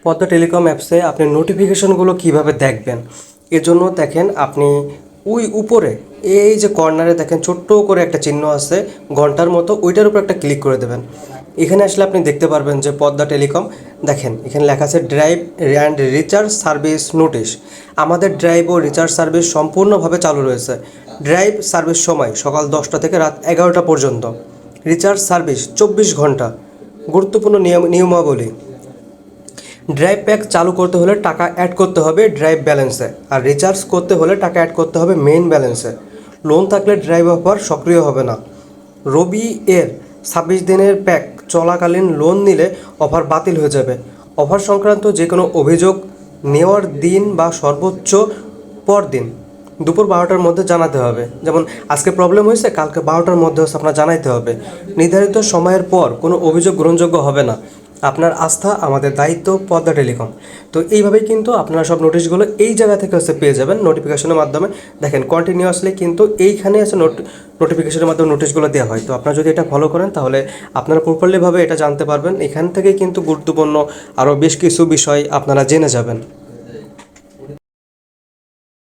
Padma telecom অ্যাপসে আপনি নোটিফিকেশনগুলো কিভাবে দেখবেন, এর জন্য দেখেন আপনি ওই উপরে এই যে কর্নারে দেখেন ছোট্ট করে একটা চিহ্ন আছে ঘন্টার মতো, ওইটার উপর একটা ক্লিক করে দেবেন। এখানে আসলে আপনি দেখতে পারবেন যে পদ্মা টেলিকম, দেখেন এখানে লেখা আছে drive and recharge service notice. আমাদের ড্রাইভ ও রিচার্জ সার্ভিস সম্পূর্ণভাবে চালু রয়েছে। ড্রাইভ সার্ভিস সময় সকাল 10টা থেকে রাত 11টা পর্যন্ত, রিচার্জ সার্ভিস 24 ঘন্টা। গুরুত্বপূর্ণ নিয়মাবলী: ড্রাইভ প্যাক চালু করতে হলে টাকা অ্যাড করতে হবে ড্রাইভ ব্যালেন্সে, আর রিচার্জ করতে হলে টাকা অ্যাড করতে হবে মেইন ব্যালেন্সে। লোন থাকলে ড্রাইভ অফার সক্রিয় হবে না। রবি এর 26 দিনের প্যাক চলাকালীন লোন নিলে অফার বাতিল হয়ে যাবে। অফার সংক্রান্ত যে কোনো অভিযোগ নেওয়ার দিন বা সর্বোচ্চ পরদিন দুপুর 12টার মধ্যে জানাতে হবে। যেমন আজকে প্রবলেম হয়েছে, কালকে 12টার মধ্যে আপনার জানাইতে হবে। নির্ধারিত সময়ের পর কোনো অভিযোগ গ্রহণযোগ্য হবে না। আপনার আস্থা আমাদের দায়িত্ব, পদ্মা টেলিকম। তো এইভাবেই কিন্তু আপনারা সব নোটিশগুলো এই জায়গা থেকে পেয়ে যাবেন নোটিফিকেশনের মাধ্যমে। দেখেন কন্টিনিউয়াসলি কিন্তু এইখানে নোটিফিকেশনের মাধ্যমে নোটিশগুলো দেওয়া হয়। তো আপনারা যদি এটা ফলো করেন তাহলে আপনারা প্রপারলিভাবে এটা জানতে পারবেন। এখান থেকে কিন্তু গুরুত্বপূর্ণ আরও বেশ কিছু বিষয় আপনারা জেনে যাবেন।